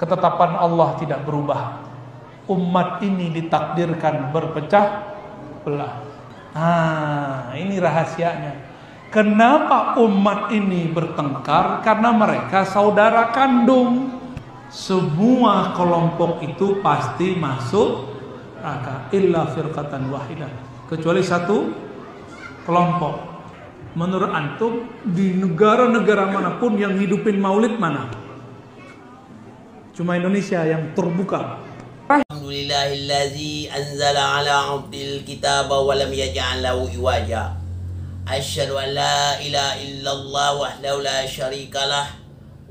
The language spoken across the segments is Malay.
ketetapan Allah tidak berubah. Umat ini ditakdirkan berpecah belah. Ini rahasianya. Kenapa umat ini bertengkar? Karena mereka saudara kandung. Semua kelompok itu pasti masuk neraka illa firqatan wahidah, kecuali satu kelompok. Menurut antum, di negara-negara manapun yang hidupin maulid mana? Cuma Indonesia yang terbuka. Alhamdulillahillazi anzala ala 'abdil kitaba wa lam yaj'al lahu iwaja. Asyhadu an la ilaha illallah wahdahu la syarikalah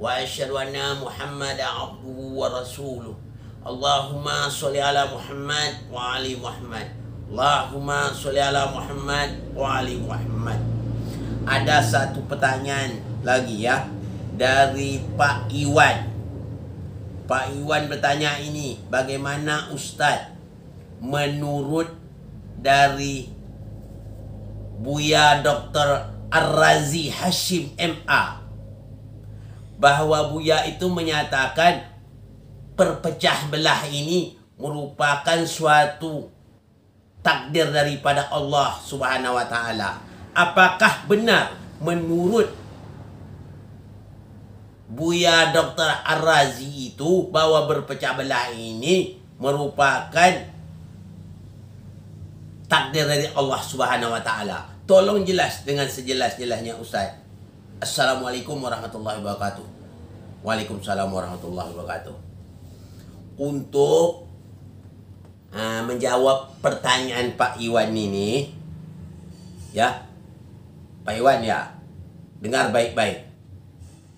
wa asyhadu anna Muhammadan 'abduhu wa rasuluh. Allahumma sholli ala Muhammad wa ali Muhammad. Allahumma sholli ala Muhammad wa ali Muhammad. Ada satu pertanyaan lagi ya dari Pak Iwan. Pak Iwan bertanya ini, bagaimana Ustaz menurut dari Buya Dr. Ar-Razi Hashim MA, bahwa Buya itu menyatakan perpecah belah ini merupakan suatu takdir daripada Allah Subhanahu wa taala. Apakah benar menurut Buya Dr. Ar-Razi itu bahwa berpecah belah ini merupakan takdir dari Allah Subhanahu wa taala? Tolong jelas dengan sejelas-jelasnya Ustaz. Assalamualaikum warahmatullahi wabarakatuh. Waalaikumsalam warahmatullahi wabarakatuh. Untuk menjawab pertanyaan Pak Iwan ini, ya Pak Iwan ya, dengar baik-baik.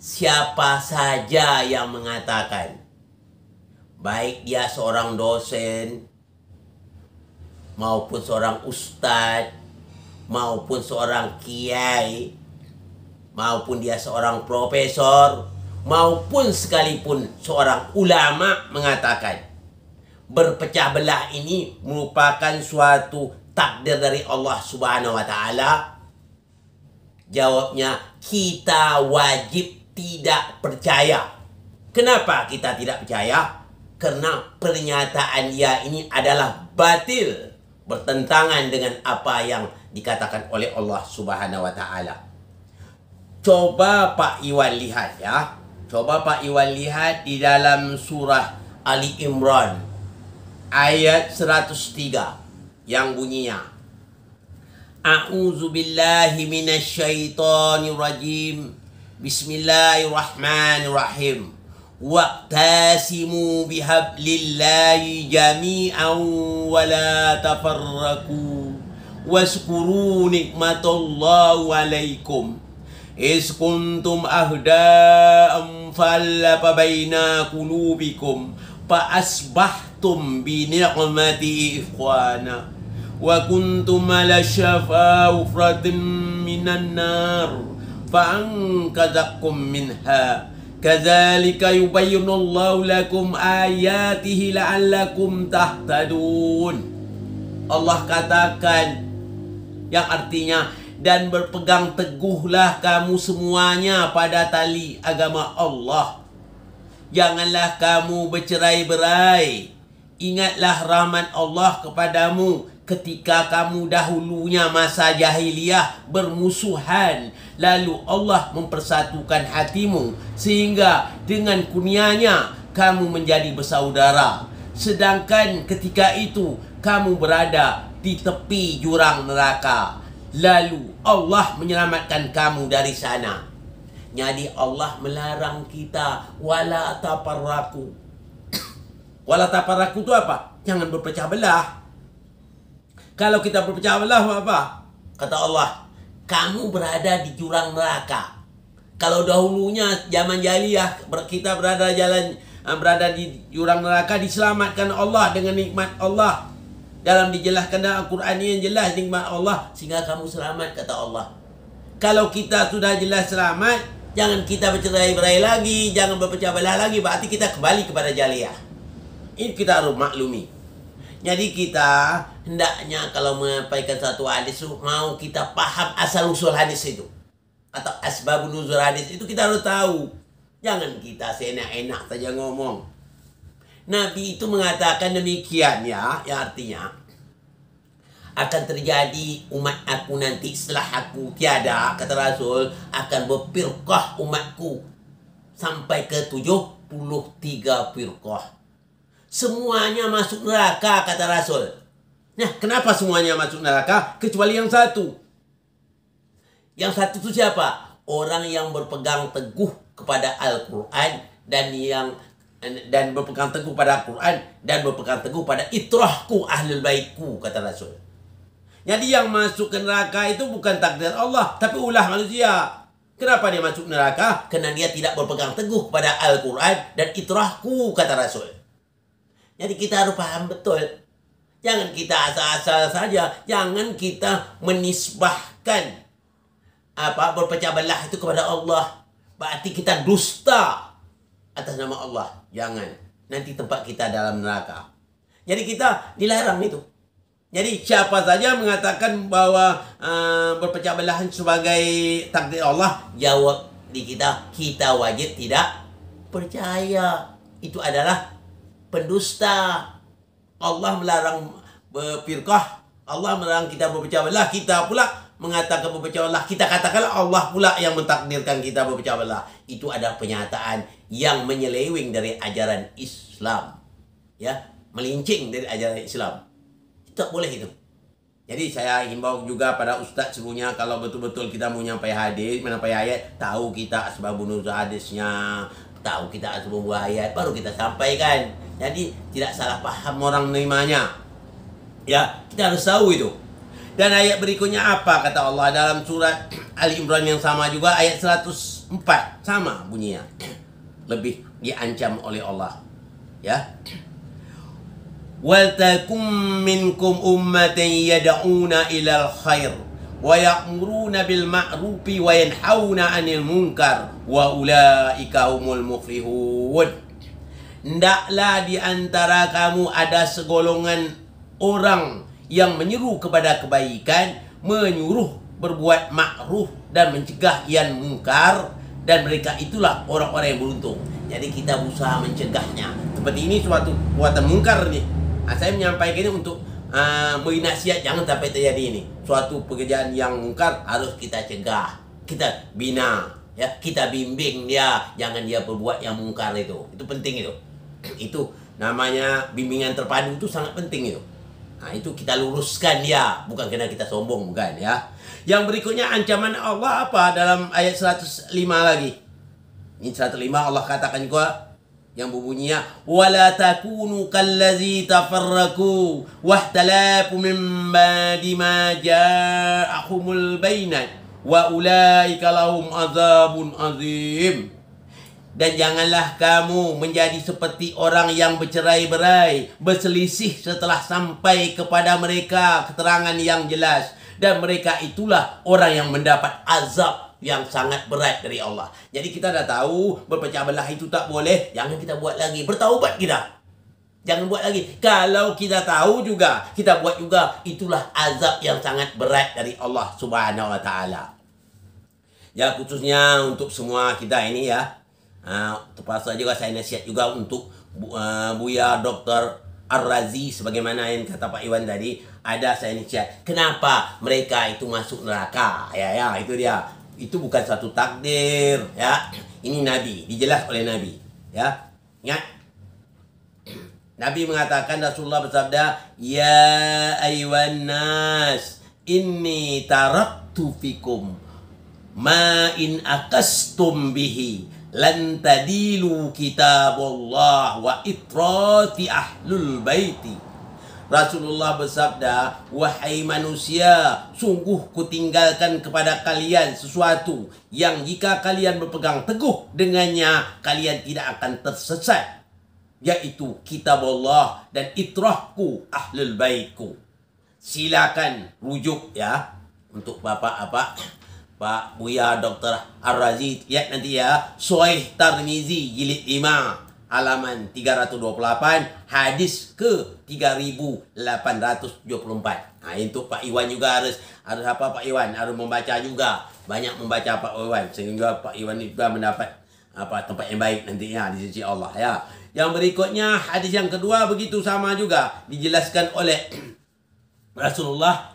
Siapa saja yang mengatakan, baik dia seorang dosen, maupun seorang ustadz, maupun seorang kiai, maupun dia seorang profesor, maupun sekalipun seorang ulama mengatakan, berpecah belah ini merupakan suatu takdir dari Allah Subhanahu wa taala, jawabnya kita wajib tidak percaya. Kenapa kita tidak percaya? Karena pernyataan dia ini adalah batil, bertentangan dengan apa yang dikatakan oleh Allah Subhanahu wa taala. Coba Pak Iwan lihat ya. Coba Pak Iwan lihat di dalam surah Ali Imran ayat 103 yang bunyinya, A'udzu billahi minasyaitonir rajim. Bismillahirrahmanirrahim. Waqtasimu bihablillahi jami'an wa la tafarraqu waskuru nikmatallahi alaikum is kuntum ahda'an fallafa baina qulubikum fa asbahtum bi ni'mati ikhwana wa kuntum ala syafa ufratin minan nar fa anqadhakum minha kadzalika yubayyinullahu lakum ayatihi la'allakum tahtadun. Allah katakan, yang artinya, dan berpegang teguhlah kamu semuanya pada tali agama Allah. Janganlah kamu bercerai-berai. Ingatlah rahmat Allah kepadamu ketika kamu dahulunya masa jahiliyah bermusuhan, lalu Allah mempersatukan hatimu sehingga dengan kurnianya kamu menjadi bersaudara. Sedangkan ketika itu kamu berada di tepi jurang neraka, lalu Allah menyelamatkan kamu dari sana. Jadi Allah melarang kita wala tafarraqu. Wala tafarraqu itu apa? Jangan berpecah belah. Kalau kita berpecah belah apa? Kata Allah, kamu berada di jurang neraka. Kalau dahulunya zaman jahiliyah kita berada di jurang neraka, diselamatkan Allah dengan nikmat Allah. Dalam dijelaskan dalam Al-Quran yang jelas nikmat Allah sehingga kamu selamat, kata Allah. Kalau kita sudah jelas selamat, jangan kita bercerai-berai lagi, jangan berpecah belah lagi, berarti kita kembali kepada jahiliyah. Ini kita harus maklumi. Jadi kita hendaknya kalau menyampaikan satu hadis, mau kita paham asal-usul hadis itu, atau asbabun nuzul hadis itu kita harus tahu. Jangan kita seenak-enak saja ngomong. Nabi itu mengatakan demikian ya, yang artinya akan terjadi umat aku nanti setelah aku tiada, kata Rasul, akan berfirqah umatku sampai ke 73 firqah. Semuanya masuk neraka, kata Rasul. Nah, kenapa semuanya masuk neraka kecuali yang satu? Yang satu itu siapa? Orang yang berpegang teguh kepada Al-Quran dan berpegang teguh pada Al-Quran dan berpegang teguh pada itrahku ahlul baitku, kata Rasul. Jadi yang masuk ke neraka itu bukan takdir Allah, tapi ulah manusia. Kenapa dia masuk neraka? Karena dia tidak berpegang teguh kepada Al-Quran dan itrahku, kata Rasul. Jadi kita harus paham betul. Jangan kita asal-asal saja. Jangan kita menisbahkan berpecah belah itu kepada Allah. Berarti kita dusta atas nama Allah. Jangan. Nanti tempat kita dalam neraka. Jadi kita dilarang itu. Jadi siapa saja mengatakan bahwa berpecah belah sebagai takdir Allah, jawab di kita wajib tidak percaya. Itu adalah pendusta. Allah melarang berfirqah. Allah melarang kita berpecah belah. Kita pula mengatakan berpecah belah. Kita katakan Allah pula yang mentakdirkan kita berpecah belah. Itu adalah pernyataan yang menyeleweng dari ajaran Islam. Ya, melincing dari ajaran Islam. Tak boleh itu. Jadi saya himbau juga pada ustaz seluruhnya, kalau betul-betul kita mau nyampai hadis, menampai ayat, tahu kita asbabun nuzul hadisnya, tahu kita asbabun ayat, baru kita sampaikan. Jadi tidak salah paham orang menerimanya. Ya, kita harus tahu itu. Dan ayat berikutnya apa kata Allah dalam surat Ali Imran yang sama juga, ayat 104, sama bunyinya. Lebih diancam oleh Allah. Ya. وَلْتَكُمْ مِنْكُمْ أُمَّةً يَدْعُونَ إِلَى الْخَيْرِ وَيَأْمُرُونَ بِالْمَعْرُوفِ وَيَنْهَوْنَ عَنِ الْمُنْكَرِ وَأُولَئِكَ هُمُ الْمُفْلِحُونَ. Hendaklah di antara kamu ada segolongan orang yang menyeru kepada kebaikan, menyuruh berbuat ma'ruf dan mencegah yang mungkar, dan mereka itulah orang-orang yang beruntung. Jadi kita berusaha mencegahnya. Seperti ini suatu perbuatan mungkar nih. Saya menyampaikan ini untuk beri nasihat, jangan sampai terjadi ini. Suatu pekerjaan yang mungkar harus kita cegah, kita bina, ya, kita bimbing dia, jangan dia berbuat yang mungkar itu. Itu penting itu. Itu namanya bimbingan terpadu, itu sangat penting itu. Nah, itu kita luruskan dia, bukan karena kita sombong, bukan ya. Yang berikutnya ancaman Allah apa dalam ayat 105 lagi. Ini 105 Allah katakan juga yang berbunyinya wala takunu kallazi tafarraku wahtalafu min ba'di ma ja'ahumul bainat wa ulaika lahum azabun azim. Dan janganlah kamu menjadi seperti orang yang bercerai-berai, berselisih setelah sampai kepada mereka keterangan yang jelas, dan mereka itulah orang yang mendapat azab yang sangat berat dari Allah. Jadi kita dah tahu berpecah belah itu tak boleh, jangan kita buat lagi. Bertaubat kita. Jangan buat lagi. Kalau kita tahu juga, kita buat juga, itulah azab yang sangat berat dari Allah Subhanahu wa taala. Ya, khususnya untuk semua kita ini ya. Terpaksa juga saya nasihat juga untuk Buya Dr. Ar-Razi, sebagaimana yang kata Pak Iwan tadi, ada saya nasihat. Kenapa mereka itu masuk neraka? Ya, itu dia. Itu bukan satu takdir, ya. Ini Nabi, dijelas oleh Nabi, ya. Ingat, Nabi mengatakan, Rasulullah bersabda, ya ayyuhan nas, inni taraktu fikum ma in akastum bihi lan tadilu kitabullah wa itrati ahlul baiti. Rasulullah bersabda, wahai manusia, sungguh kutinggalkan kepada kalian sesuatu yang jika kalian berpegang teguh dengannya, kalian tidak akan tersesat, yaitu kitab Allah dan itrahku ahlul baitku. Silakan rujuk ya, untuk Pak Buya Dr. Ar-Razi, lihat nanti ya, Sahih Tirmizi jilid 5 halaman 328, hadis ke 3874. Nah, untuk Pak Iwan juga harus Pak Iwan harus membaca juga, banyak membaca Pak Iwan, sehingga Pak Iwan juga mendapat tempat yang baik nantinya di sisi Allah ya. Yang berikutnya hadis yang kedua begitu sama juga dijelaskan oleh Rasulullah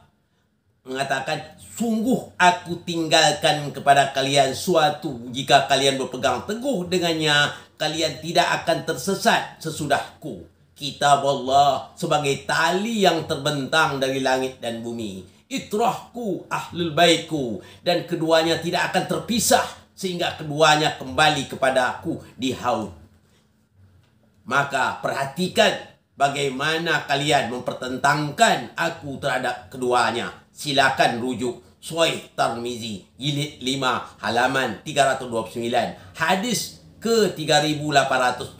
mengatakan, sungguh aku tinggalkan kepada kalian suatu, jika kalian berpegang teguh dengannya, kalian tidak akan tersesat sesudahku. Kitab Allah sebagai tali yang terbentang dari langit dan bumi. Itrahku, ahlul baitku, dan keduanya tidak akan terpisah sehingga keduanya kembali kepada aku di haud. Maka perhatikan bagaimana kalian mempertentangkan aku terhadap keduanya. Silakan rujuk Sahih Tirmizi jilid 5 halaman 329, hadis ke 3876.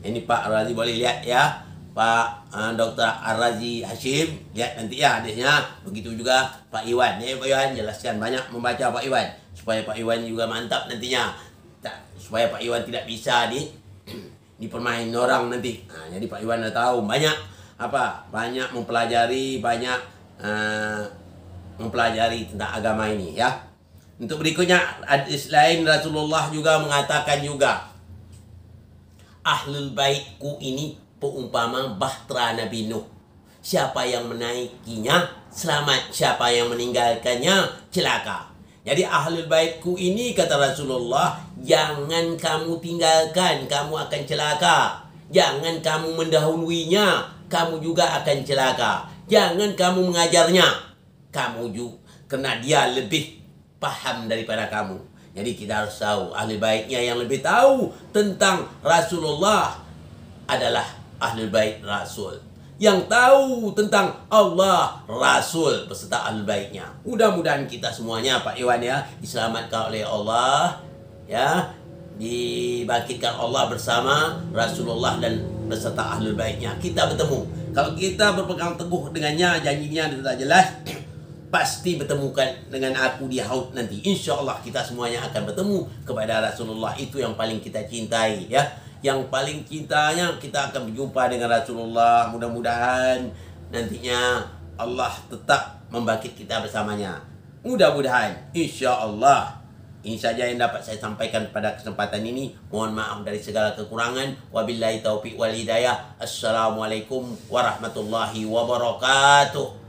Ini Pak Razi boleh lihat ya, Pak Dr. Ar-Razi Hashim, lihat nanti ya hadisnya. Begitu juga Pak Iwan. Pak Iwan jelaskan, banyak membaca Pak Iwan supaya Pak Iwan juga mantap nantinya. Supaya Pak Iwan tidak bisa dipermain orang nanti. Jadi Pak Iwan dah tahu banyak banyak mempelajari, banyak mempelajari tentang agama ini ya. Untuk berikutnya hadis lain Rasulullah juga mengatakan juga, ahlul baitku ini peumpama bahtera Nabi Nuh. Siapa yang menaikinya selamat, siapa yang meninggalkannya celaka. Jadi ahlul baitku ini kata Rasulullah, jangan kamu tinggalkan, kamu akan celaka. Jangan kamu mendahuluinya, kamu juga akan celaka. Jangan kamu mengajarnya, kamu juga, karena dia lebih paham daripada kamu. Jadi kita harus tahu, ahli baitnya yang lebih tahu tentang Rasulullah adalah ahli bait Rasul. Yang tahu tentang Allah, Rasul beserta ahli baitnya. Mudah-mudahan kita semuanya Pak Iwan ya, diselamatkan oleh Allah ya, dibangkitkan Allah bersama Rasulullah dan beserta ahli baitnya. Kita bertemu. Kalau kita berpegang teguh dengannya, janjinya sudah jelas, pasti bertemukan dengan aku di haud nanti. Insya Allah kita semuanya akan bertemu kepada Rasulullah. Itu yang paling kita cintai ya. Yang paling cintanya kita akan berjumpa dengan Rasulullah. Mudah-mudahan nantinya Allah tetap membangkit kita bersamanya. Mudah-mudahan, insya Allah. Ini saja yang dapat saya sampaikan pada kesempatan ini. Mohon maaf dari segala kekurangan. Wabillahi taufiq wal hidayah. Assalamualaikum warahmatullahi wabarakatuh.